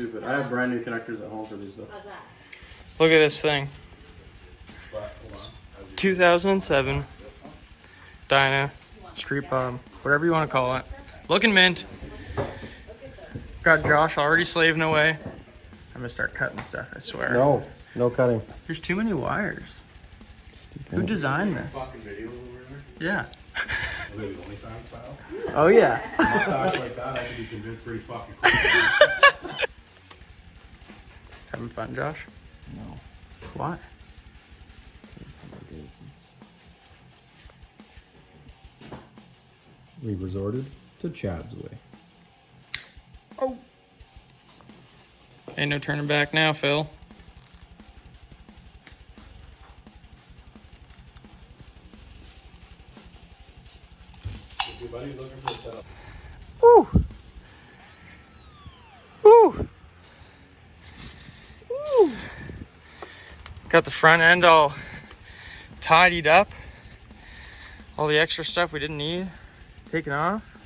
stupid. I have brand new connectors at home for these though. How's that? Look at this thing. 2007 Dyna Street Bob, whatever you want to call it. Looking mint. Got Josh already slaving away. I'm gonna start cutting stuff, I swear. No, no cutting. There's too many wires. Who designed this? Fucking video over Yeah. there. Maybe OnlyFans style. Oh yeah. Mustache like that, I can be convinced pretty fucking quick. Having fun, Josh? No. Why? We resorted to Chad's way. Oh. Ain't no turning back now, Phil. If your buddy's looking for a setup. Woo! Woo! Woo! Got the front end all tidied up. All the extra stuff we didn't need taken off.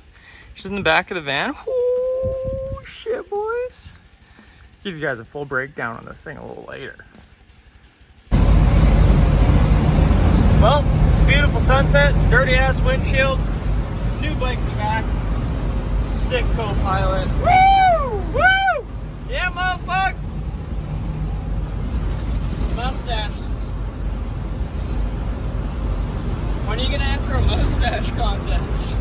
She's in the back of the van. Oh shit, boys! Give you guys a full breakdown on this thing a little later. Well, beautiful sunset, dirty ass windshield, new bike in the back, sick co-pilot. Woo! Woo! Yeah, motherfucker! Mustaches. When are you gonna enter a mustache contest?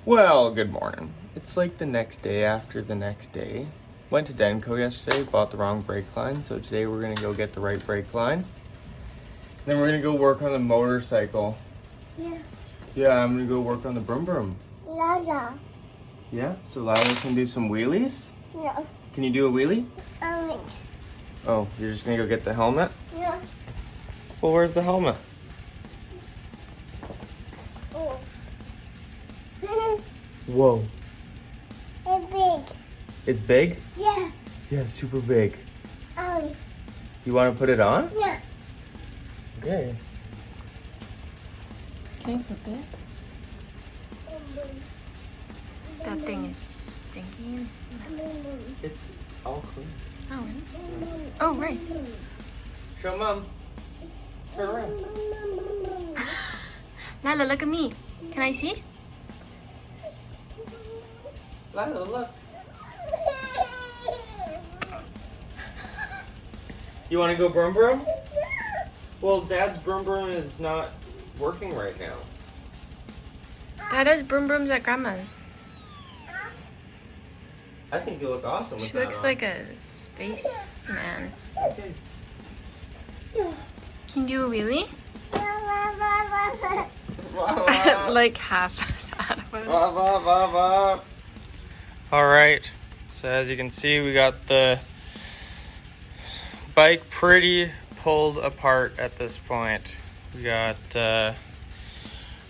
Well, good morning. It's like the next day after the next day. Went to Denko yesterday, bought the wrong brake line, so today we're gonna go get the right brake line. Then we're gonna go work on the motorcycle. Yeah. Yeah, I'm gonna go work on the broom broom. Lala. Yeah, so Lila can do some wheelies. Yeah. Can you do a wheelie? Um, Oh, you're just gonna go get the helmet? yeah. Well, where's the helmet? Oh. Whoa. It's big. It's big? Yeah. Yeah, super big. Um, You wanna put it on? yeah. Okay. Can you flip it? That thing is stinky. It's all clean. Oh, really? Oh, right. Show Mom. Turn around. Lala, look at me. Can I see? Lila, look. You wanna go broom broom? Well, Dad's broom broom is not working right now. Dad does broom brooms at Grandma's. I think you look awesome with She that looks on. like a space man. Okay. Can you do a wheelie? Wah, Like half out of it. wah, wah, wah, wah. All right, so as you can see, we got the bike pretty pulled apart at this point. We got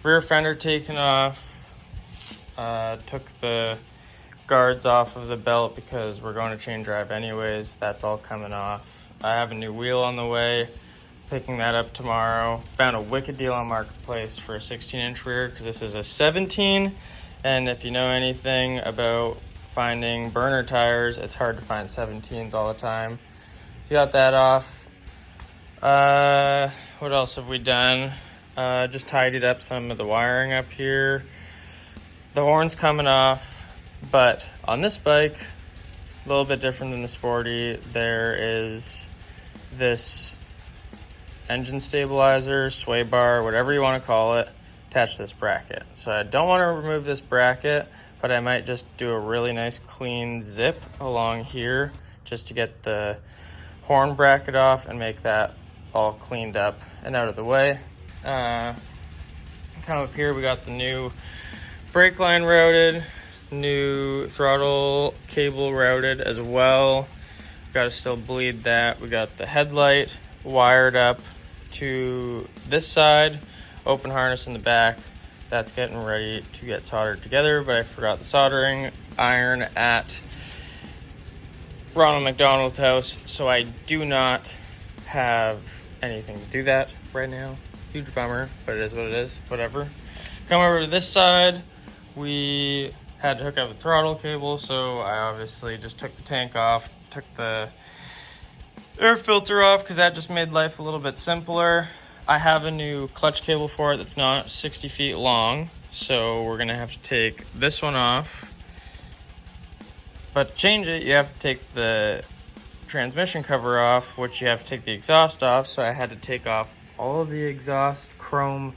rear fender taken off, took the guards off of the belt because we're going to chain drive anyways. That's all coming off. I have a new wheel on the way, picking that up tomorrow. Found a wicked deal on Marketplace for a 16-inch rear because this is a 17, and if you know anything about finding burner tires, it's hard to find 17s all the time. So got that off. What else have we done? Just tidied up some of the wiring up here. The horn's coming off, but on this bike, a little bit different than the Sporty, there is this engine stabilizer, sway bar, whatever you want to call it, attached to this bracket. So I don't want to remove this bracket, but I might just do a really nice clean zip along here just to get the horn bracket off and make that all cleaned up and out of the way. Kind of up here we got the new brake line routed, new throttle cable routed as well. Got to still bleed that. We got the headlight wired up to this side, open harness in the back. That's getting ready to get soldered together, but I forgot the soldering iron at Ronald McDonald's house, so I do not have anything to do that right now. Huge bummer, but it is what it is. Whatever. Come over to this side. We had to hook up the throttle cable, so I obviously just took the tank off, took the air filter off because that just made life a little bit simpler. I have a new clutch cable for it that's not 60 feet long, so we're gonna have to take this one off. But to change it, you have to take the transmission cover off, which you have to take the exhaust off, so I had to take off all of the exhaust chrome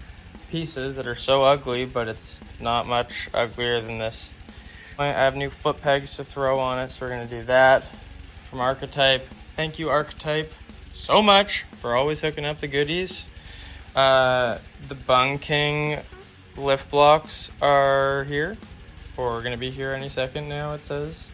pieces that are so ugly, but it's not much uglier than this. I have new foot pegs to throw on it, so we're gonna do that from Archetype. Thank you, Archetype, so much for always hooking up the goodies. The Bung King lift blocks are here, or gonna be here any second now, it says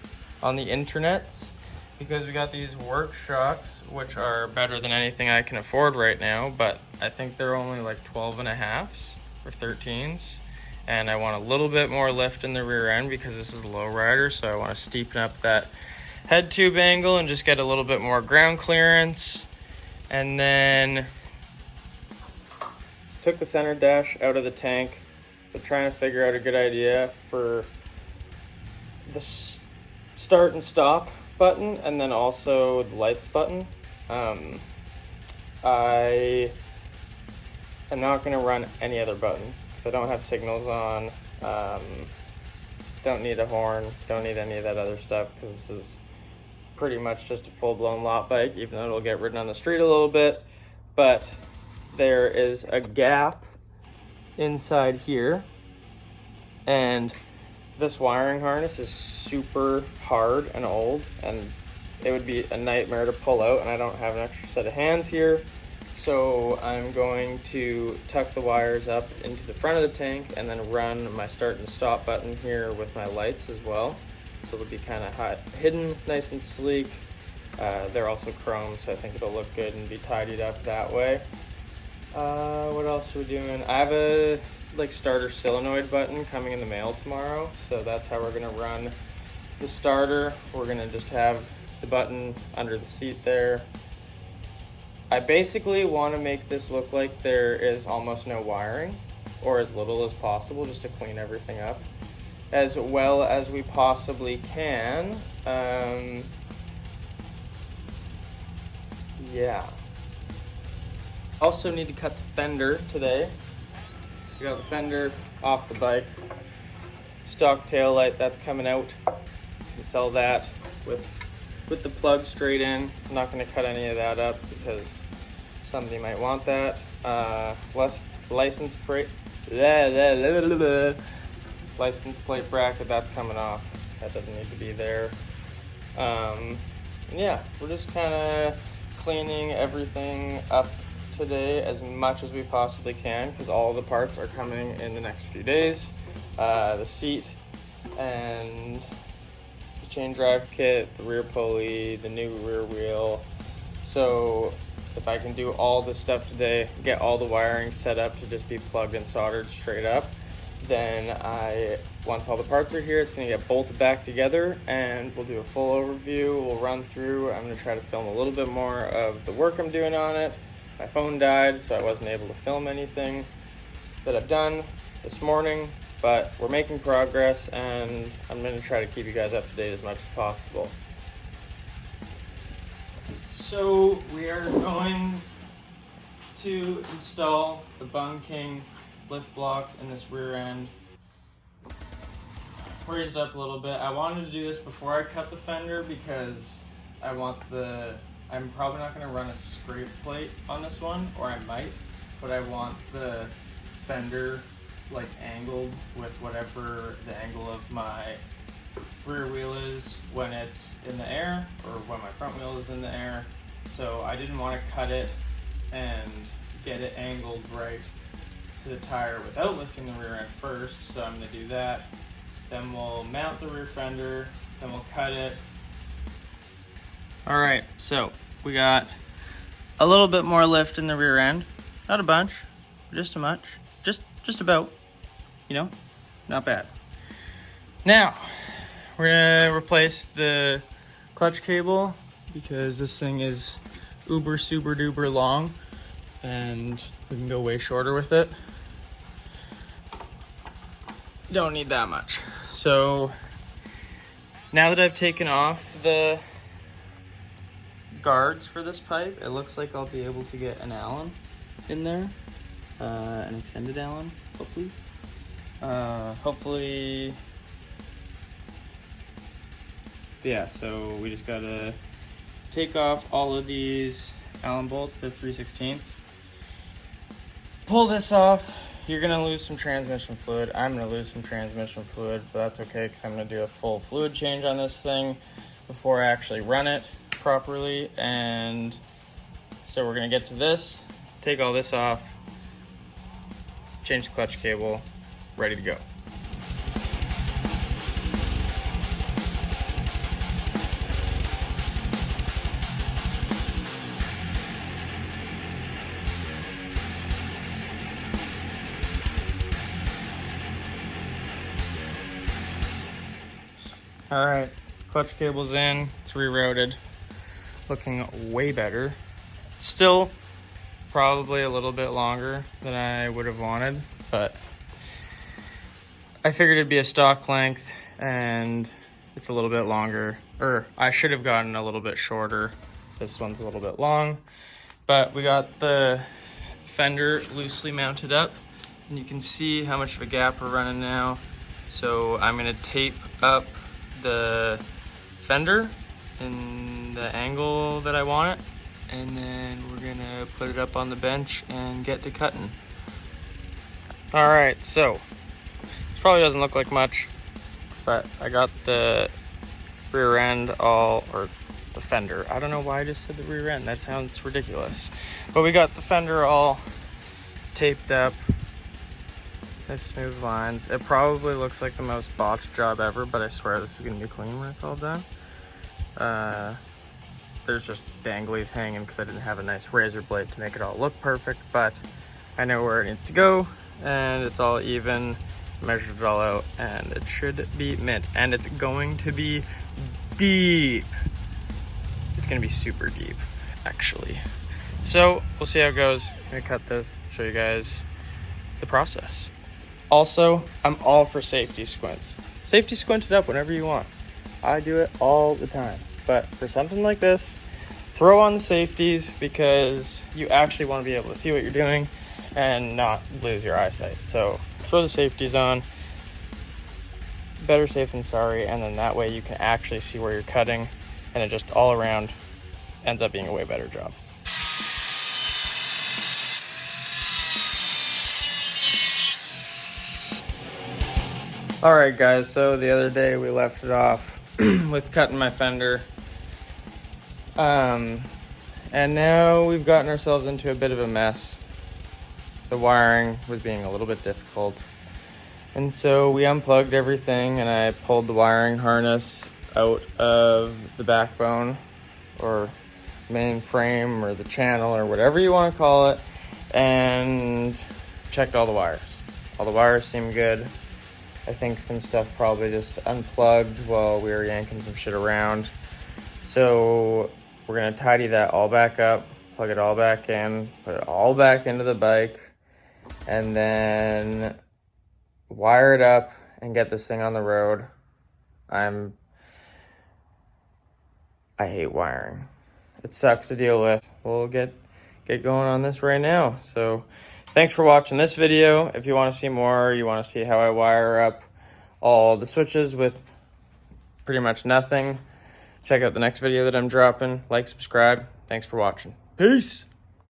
on the internets, because we got these work shocks, which are better than anything I can afford right now, but I think they're only like 12.5s or 13s. And I want a little bit more lift in the rear end because this is a low rider, so I want to steepen up that head tube angle and just get a little bit more ground clearance. And then took the center dash out of the tank, but trying to figure out a good idea for the start and stop button, and then also the lights button. I am not going to run any other buttons because I don't have signals on. Don't need a horn, don't need any of that other stuff because this is pretty much just a full-blown lot bike, even though it'll get ridden on the street a little bit. But there is a gap inside here, and this wiring harness is super hard and old, and it would be a nightmare to pull out, and I don't have an extra set of hands here. So I'm going to tuck the wires up into the front of the tank and then run my start and stop button here with my lights as well. So it'll be kind of hidden, nice and sleek. They're also chrome, so I think it'll look good and be tidied up that way. What else are we doing? I have a starter solenoid button coming in the mail tomorrow, so that's how we're gonna run the starter. We're gonna just have the button under the seat there. I basically want to make this look like there is almost no wiring, or as little as possible, just to clean everything up as well as we possibly can. Yeah. Also need to cut the fender today. So we got the fender off the bike. Stock tail light, that's coming out. You can sell that with the plug straight in. I'm not going to cut any of that up because somebody might want that. License plate bracket, that's coming off. That doesn't need to be there. Yeah, we're just kind of cleaning everything up today as much as we possibly can because all the parts are coming in the next few days. The seat and the chain drive kit, the rear pulley, the new rear wheel. So if I can do all this stuff today, get all the wiring set up to just be plugged and soldered straight up, then once all the parts are here, it's going to get bolted back together and we'll do a full overview. We'll run through. I'm going to try to film a little bit more of the work I'm doing on it. My phone died, so I wasn't able to film anything that I've done this morning, but we're making progress and I'm going to try to keep you guys up to date as much as possible. So we are going to install the Bung King lift blocks in this rear end. Raised up a little bit. I wanted to do this before I cut the fender because I'm probably not going to run a scrape plate on this one, or I might, but I want the fender angled with whatever the angle of my rear wheel is when it's in the air or when my front wheel is in the air. So I didn't want to cut it and get it angled right to the tire without lifting the rear end first, so I'm going to do that. Then we'll mount the rear fender, then we'll cut it. Alright, so we got a little bit more lift in the rear end. Not a bunch, just a much. Just about, not bad. Now, we're gonna replace the clutch cable because this thing is uber super duper long and we can go way shorter with it. Don't need that much. So now that I've taken off the guards for this pipe, it looks like I'll be able to get an Allen in there, an extended Allen, hopefully. Yeah, so we just gotta take off all of these Allen bolts, they're 3/16. Pull this off. You're gonna lose some transmission fluid. I'm gonna lose some transmission fluid, but that's okay because I'm gonna do a full fluid change on this thing before I actually run it properly. And so we're gonna get to this, take all this off, change the clutch cable, ready to go. All right, clutch cable's in, it's rerouted, looking way better. Still probably a little bit longer than I would have wanted, but I figured it'd be a stock length and it's a little bit longer, or I should have gotten a little bit shorter. This one's a little bit long, but we got the fender loosely mounted up and you can see how much of a gap we're running now. So I'm gonna tape up the fender in the angle that I want it, and then we're gonna put it up on the bench and get to cutting. All right, so this probably doesn't look like much, but I got the rear end all, or the fender. I don't know why I just said the rear end, that sounds ridiculous. But we got the fender all taped up. Nice smooth lines. It probably looks like the most botched job ever, but I swear this is gonna be clean when it's all done. There's just danglies hanging because I didn't have a nice razor blade to make it all look perfect, but I know where it needs to go and it's all even, measured it all out, and it should be mint. And it's going to be deep. It's gonna be super deep, actually. So we'll see how it goes. I'm gonna cut this, show you guys the process. Also, I'm all for safety squints. Safety squint it up whenever you want. I do it all the time. But for something like this, throw on the safeties because you actually want to be able to see what you're doing and not lose your eyesight. So throw the safeties on. Better safe than sorry, and then that way you can actually see where you're cutting, and it just all around ends up being a way better job. All right, guys, so the other day we left it off with cutting my fender. And now we've gotten ourselves into a bit of a mess. The wiring was being a little bit difficult. And so we unplugged everything and I pulled the wiring harness out of the backbone or main frame or the channel or whatever you want to call it, and checked all the wires. All the wires seem good. I think some stuff probably just unplugged while we were yanking some shit around. So we're gonna tidy that all back up, plug it all back in, put it all back into the bike, and then wire it up and get this thing on the road. I hate wiring. It sucks to deal with. We'll get going on this right now. So thanks for watching this video. If you want to see more, you want to see how I wire up all the switches with pretty much nothing, check out the next video that I'm dropping. Like, subscribe. Thanks for watching. Peace.